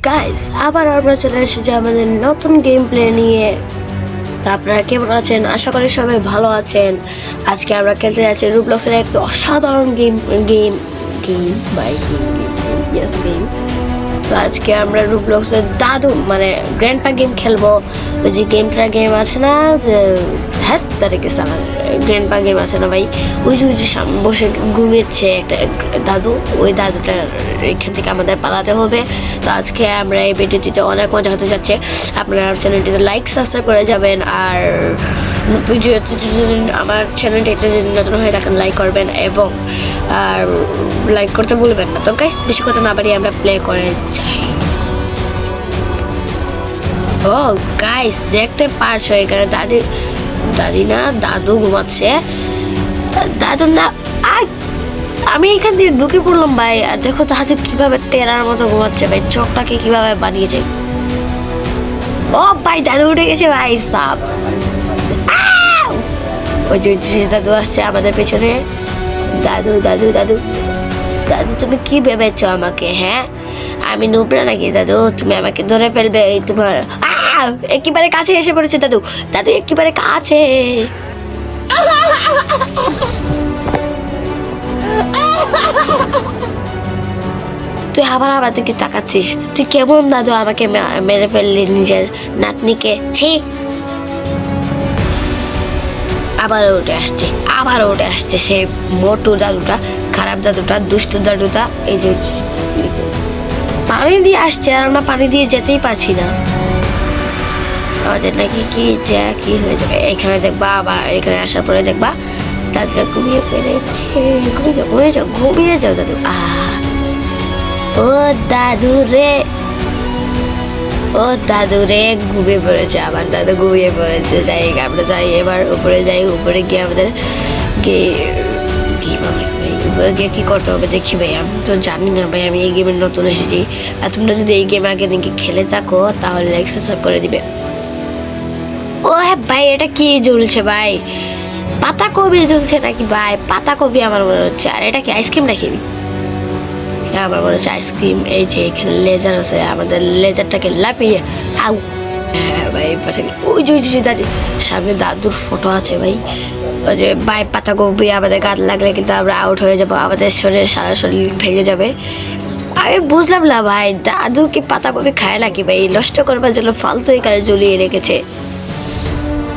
Guys, আবার আমরা চলে এসেছি আমাদের নতুন গেম প্লে নিয়ে। তা আপনারা কেমন আছেন? আশা করি সবাই ভালো আছেন। আজকে আমরা খেলতে যাচ্ছি রুবলক্সের একটি অসাধারণ game game game by game yes game. তো আজকে আমরা রুবলক্সের দাদু মানে গ্র্যান্ডপা গেম খেলবো। ওই যে গেম আছে না, হ্যাঁ তাদেরকে সালা গ্র্যান্ডপা গেম আছে না ভাই, ওই যে সামনে বসে ঘুমিয়েছে একটা দাদু, ওই দাদুটা এখান থেকে আমাদের পালাতে হবে। তো আজকে আমরা এই ভিডিওটিতে অনেক মজা হতে যাচ্ছে। আপনারা চ্যানেলটিতে লাইক সাবস্ক্রাইব করে যাবেন, আর ভিডিওতে আমার চ্যানেলটিতে যদি নতুন হয়ে থাকেন লাইক করবেন এবং আর লাইক করতে ভুলবেন না। তো গাইস, বেশি কথা না বাড়িয়ে আমরা প্লে করে যাই। ও গাইস, দেখতে পারছো এখানে দাদি না দাদু ঘুমাচ্ছে। দাদু না, আমি এখান দিয়ে ঢুকে পড়লাম ভাই। আর দেখো দাদু কিভাবে টেরার মতো ঘুমাচ্ছে ভাই, চোখটাকে কিভাবে বানিয়েছে। ও ভাই, দাদু উঠে গেছে ভাই সাপ। ওই যে দাদু আসছে আমাদের পেছনে। দাদু দাদু দাদু দাদু, তুমি কি ভেবেছো আমাকে? হ্যাঁ, আমি নুবরা নাকি দাদু? তুমি আমাকে ধরে ফেলবে? এই তোমার একেবারে কাছে এসে পড়েছে দাদু। দাদু একেবারে কাছে। তুই আবার দিকে তাকাচ্ছিস? তুই কেমন দাদু, আমাকে মেরে ফেললি নিজের নাতনিকে? ছি! আবার উঠে আসছে সে মোটু দাদুটা, খারাপ দাদুটা, দুষ্টু দাদুটা। এই যে পানি দিয়ে আসছে, আর আমরা পানি দিয়ে যেতেই পারছি না। আমাদের নাকি কি হয়ে যাবে এখানে দেখবা। আবার এখানে আসার পরে দেখবা দাদুটা ঘুমিয়ে পেরেছে। ঘুমিয়ে যাও দাদু। ও দাদু রে ঘুমিয়ে পড়েছে। আবার দাদু ঘুমিয়ে পড়েছে। যাই আমরা যাই এবার উপরে যাই। উপরে গিয়ে আমাদের উপরে গিয়ে কি করতে হবে দেখি ভাই। আমি তো জানি না ভাই, আমি এই গেমের নতুন এসেছি। আর তোমরা যদি এই গেম আগে নাকি খেলে থাকো তাহলে লাইক সাবস্ক্রাইব করে দিবে। ও হ্যাঁ ভাই, এটা কি জ্বলছে ভাই? পাতাকপি জ্বলছে নাকি ভাই? পাতাকপি আমার মনে হচ্ছে। আর এটা কি আইসক্রিম নাকি? আমার মনে হচ্ছে আইসক্রিম। এই যে এখানে লেজার আছে, আমাদের লেজারটাকে লাফিয়ে আউ। হ্যাঁ ভাই, ওই যে দাদি সামনে দাদুর ফটো আছে ভাই। ওই যে ভাই পাতাকপি আমাদের গাছ লাগলে কিন্তু আমরা আউট হয়ে যাবো, আমাদের শরীরে সারা শরীর ভেঙে যাবে। আমি বুঝলাম না ভাই, দাদু কি পাতাকপি খায় নাকি ভাই? নষ্ট করবার জন্য ফালতু এখানে জ্বলিয়ে রেখেছে।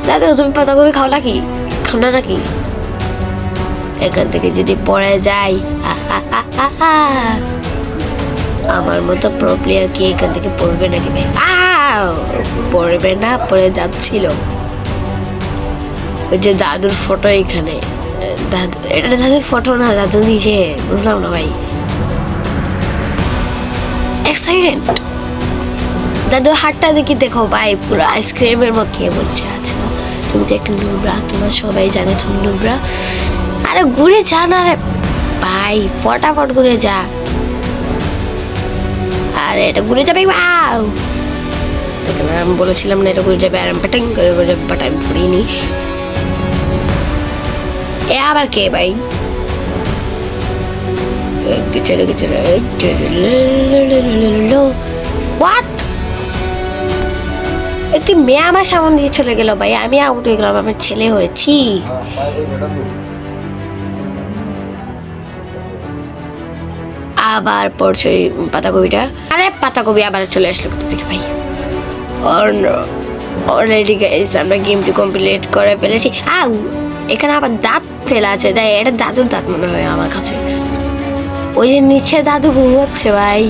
দাদু তুমি পাতাকপি খাও নাকি? খাও না নাকি? এখান থেকে যদি পড়ে যাই, আমার মতো প্রো প্লেয়ার কি এখান থেকে পড়বে নাকি ভাই? পড়বে না, পড়ে যাচ্ছিল। ওই যে দাদুর ফটো এখানে। দাদু, এটা দাদুর ফটো না, দাদু নিজে। বুঝলাম না ভাই। এক সেকেন্ড, দাদুর হাতটা দেখি দেখো ভাই, পুরো আইসক্রিমের মতো। কে বলছে? আচ্ছা তুমি তো একটা নুবরা, তোমার সবাই জানে তুমি নুবরা। আরে ঘুরে যা না রে ভাই, ফটাফট ঘুরে যা। আরে এটা ঘুরে যাবে। আমি বলেছিলাম না এটা ঘুরে যাবে, আর প্যাটাং করে ঘুরে যাবে, বাট আমি ঘুরিনি। এ আবার কে ভাই? হোয়াট? একটি মেয়ে আমার সামনে দিয়ে চলে গেল ভাই। আমি আউট হয়ে গেলাম, আমার ছেলে হয়েছি। আবার পড়ছে পাতাকপিটা। আরে পাতাকপি আবার চলে আসলো কোথা থেকে ভাই? অলরেডি গাইস, আমরা গেমটি কমপ্লিট করে ফেলেছি। এখানে আবার দাঁত ফেলা আছে। তাই এটা দাদুর দাঁত মনে হয় আমার কাছে। ওই যে নিচে দাদু ঘুমোচ্ছে ভাই।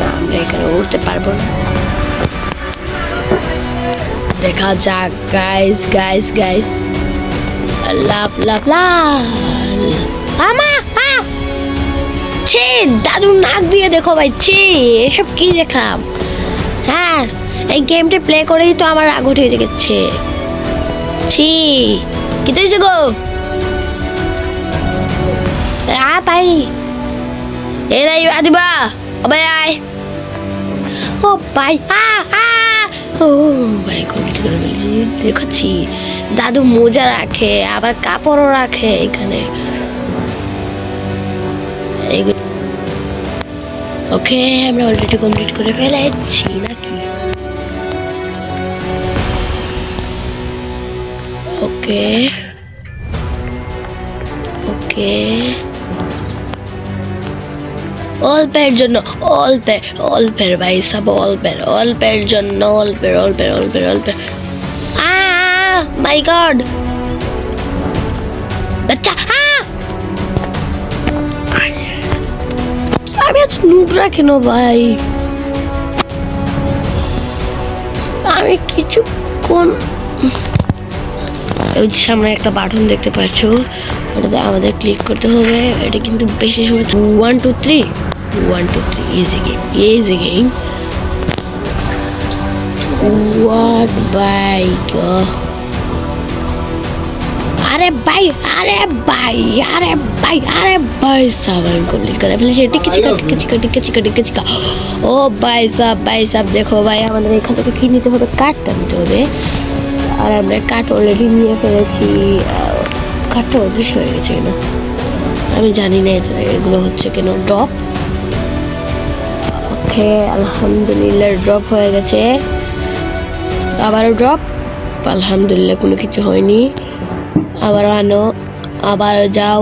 না, আমরা এখানে উঠতে পারবো না। দেখা যাক গাইস। লাভ ছি, দাদুর নাক দিয়ে দেখো ভাই। ছি, এসব কি দেখলাম? হ্যাঁ, এই গেমটা প্লে করেই তো আমার রাগ উঠে গেছে। ছি, কি হয়েছে গো? ভাই দিবা ও ভাই, আয়। ও ভাই, ও ভাই কমপ্লিট করে ফেলেছি। দেখাচ্ছি দাদু মোজা রাখে, আবার কাপড়ও রাখে এখানে। ওকে, আমরা অলরেডি কমপ্লিট করে ফেলেছি নাকি? ওকে ওকে, অল্পের জন্য, অল্পের ভাই সব অল্পের জন্য, অল্পের। মাই গড, বাচ্চা আমি আজ নুবরা কেন ভাই? আমি কিছুক্ষণ ওই যে সামনে একটা বাটন দেখতে পাচ্ছ, ওটাতে আমাদের ক্লিক করতে হবে। এটা কিন্তু বেশি সময় 1 2 3 ইজি গেম। What ভাই? আরে ভাই সাব আমি কমপ্লিট করে ফেলেছি। টিকা। ও ভাই সাব দেখো ভাই, আমাদের এখান থেকে কি নিতে হবে? কাঠটা নিতে হবে। আর আমরা কাঠ অলরেডি নিয়ে ফেলেছি। কাঠটা অদৃশ্য হয়ে গেছে কেন আমি জানি না। এগুলো হচ্ছে কেন ড্রপ। ওকে, আলহামদুলিল্লাহ ড্রপ হয়ে গেছে। আবারও ড্রপ, আলহামদুলিল্লাহ কোনো কিছু হয়নি। আবার আনো, আবার যাও,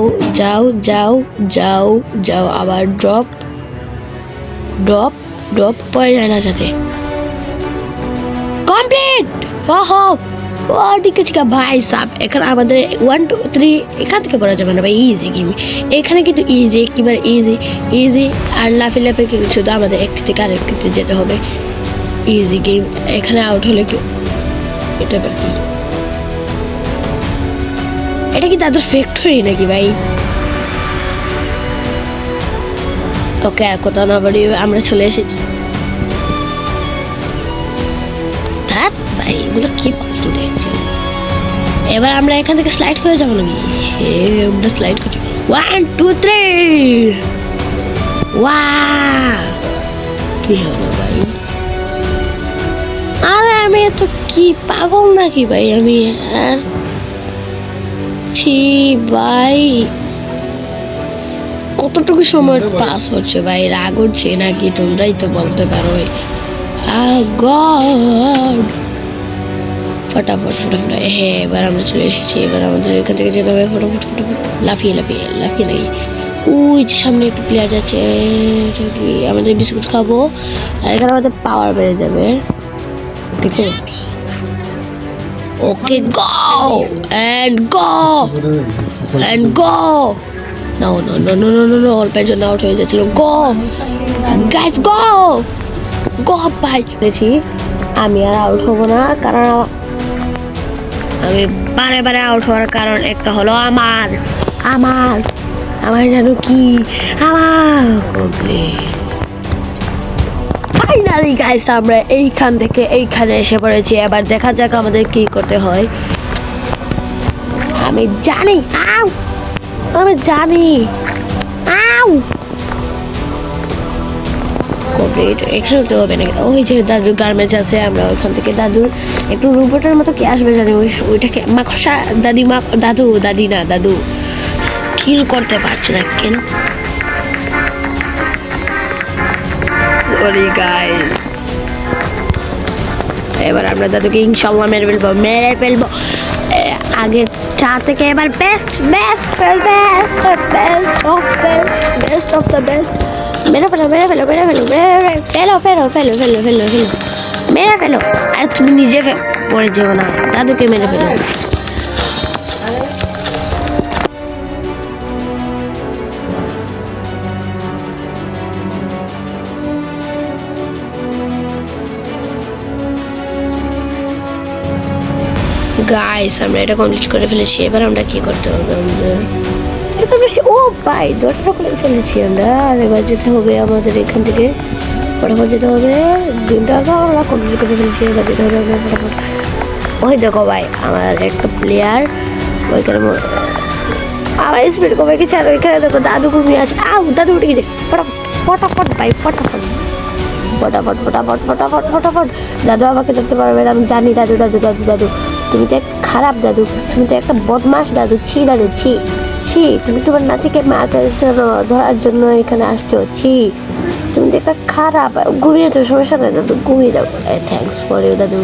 আবার ড্রপ পড়ে যায় না যাতে। কমপ্লিট। ঠিক আছে ভাই সাব, এখানে আমাদের 1 2 3 এখান থেকে করা যাবে না ভাই, ইজি গেম। এখানে কিন্তু একেবারে ইজি। আর লাফে শুধু আমাদের একটি থেকে আরেকটিতে যেতে হবে। Easy game. এখানে আউট হলে কি এটা আবার কি? এটা কি দাদুর ফ্যাক্টরি নাকি ভাই? ওকে, কোথাও না বাড়ি আমরা চলে এসেছি। হ্যাঁ ভাই, এগুলো কি ফালতু দেখছি। এবার আমরা এখান থেকে স্লাইড করে যাবো নাকি? আমরা স্লাইড করছি। 1 2 3 কি হলো ভাই? আরে আমি এত কি পাগল নাকি ভাই? আমি ভাই কতটুকু সময় পাস হচ্ছে ভাই? রাগ উঠছে নাকি? তোমরাই তো বলতে পারো। ফটাফট। হ্যাঁ, এবার আমরা চলে এসেছি। এবার আমাদের এখান থেকে যেতে হবে ফটাফট লাফিয়ে নাকি। ওই যে সামনে একটু প্লেয়ার যাচ্ছে, আমাদের বিস্কুট খাবো আর এখানে আমাদের পাওয়ার বেড়ে যাবে। ঠিক আছে, ওকে, go. No, অল্পের জন্য আউট হয়ে যাচ্ছিল। গো গাইস, গো ভাই। দেখছি আমি আর আউট হব না, কারণ আমি বারে আউট হওয়ার কারণ একটা হলো আমার জানো কি, আমার ফাইনালি গাইস আমরা এইখান থেকে এইখানে এসে পড়েছি। এবার দেখা যাক আমাদের কি করতে হয়। আমি জানি। কমপ্লিট। এখানে উঠতে হবে নাকি? ওই যে দাদুর গার্মেন্টস আছে, আমরা ওইখান থেকে দাদুর একটু রোবটের মতো কি আসবে জানি, ওইটাকে মাখসা দাদু কিল করতে পারছে না কেন? Sorry guys. এবার আমরা দাদুকে ইনশাল্লাহ মেরে ফেলবো। আগে চা থেকে এবার বেস্ট অফ দ্য বেস্ট। মেরে ফেলো। আর তুমি নিজে পড়ে যেও না, দাদুকে মেরে ফেলো। গাইস আমরা এটা কমপ্লিট করে ফেলেছি। এবার আমরা কি করতে হবে? ও ভাই, দরজাটা খুলে ফেলেছি আমরা। আর এবার যেতে হবে আমাদের এখান থেকে ফটাফট যেতে হবে। গেমটা আমরা কমপ্লিট করে ফেলেছি। এবার যেতে হবে আমরা ফটাফট। ওই দেখো ভাই, আমার একটা প্লেয়ার ওইখানে আমার স্পিড কমে গেছে। আর ওইখানে দেখো দাদু ঘুমিয়ে আছে। দাদু উঠে গেছে। ফটাফট ভাই, ফটাফট। দাদু আমাকে ধরতে পারবে না, আমি জানি। দাদু তুমি তো খারাপ দাদু, তুমি তো একটা বদমাশ দাদু। ছি দাদু, ছি ছি, তুমি তোমার নাতিকে মারার জন্য, ধরার জন্য এখানে আসছো। ছি, তুমি তো একটা খারাপ। ঘুমিয়ে তো সমস্যা নাই দাদু, ঘুমিয়ে দাও। থ্যাংকস ফর ইউ দাদু।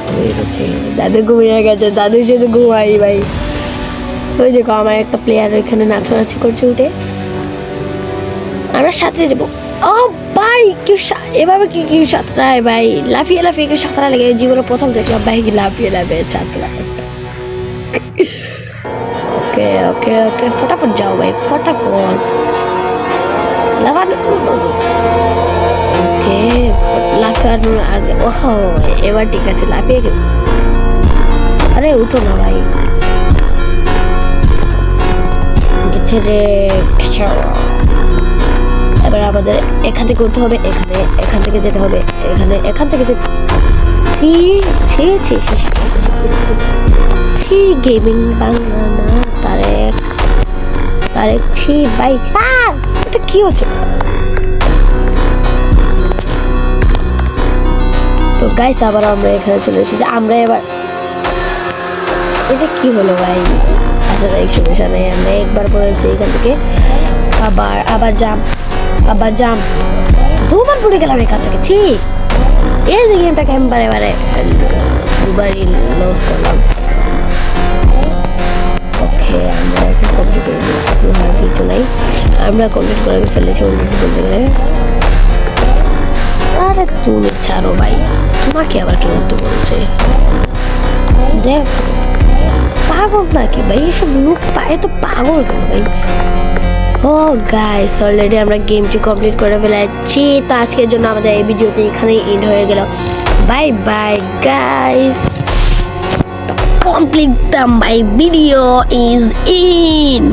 ঘুমিয়ে গেছে দাদু, ঘুমিয়ে গেছে দাদু, শুধু ঘুমাই ভাই। ওই দেখো আমার একটা প্লেয়ার ওইখানে নাচানাচি করছে উঠে, আমরা সাথে যাবো। ও ভাই, কেউ এভাবে কি কেউ সাঁতরায় ভাই? লাফিয়ে লাফিয়ে কেউ সাঁতরা লেগে, জীবনে প্রথম দেখলাম ভাই কি লাফিয়ে লাফিয়ে সাঁতরা। ওকে ওকে ওকে, ফটাফট যাও ভাই, ফটাফট লাফানো। ওকে, লাফানোর আগে, ওহ এবার ঠিক আছে, লাফিয়ে গেল। আরে উঠো না ভাই, গেছে রে। এবার আমাদের এখান থেকে উঠতে হবে, এখান থেকে যেতে হবে, এখান থেকে যেতে। গেমিং বাংলা না, তারেক ছি ভাই। এটা কি হচ্ছে? তো গাইস, আবার আমরা এখানে চলে এসেছি। আমরা এবার, এটা কি হলো ভাই? আচ্ছা তাই সমস্যা নেই, আমরা একবার পড়েছি এখান থেকে, আবার জাম্প, দুবার পড়ে গেলাম এখান থেকে। ছি, এই যে গেমটাকে আমি বারে বারে দুবারই লস করলাম। ওকে, আমরা এখন কমপ্লিট করে কিছু নাই, আমরা কমপ্লিট করে ফেলেছি অলরেডি বলতে গেলে। আরে তুমি ছাড়ো ভাই, তোমাকে আবার কি করতে বলছে? দেখ, পাগল নাকি ভাই এসব লোক? পায় তো পাগল কেন ভাই? ও গাইস, অলরেডি আমরা গেমটি কমপ্লিট করে ফেলেছি। তো আজকের জন্য আমাদের এই ভিডিওটি এখানেই এন্ড হয়ে গেল। Bye bye guys, complete my video is in.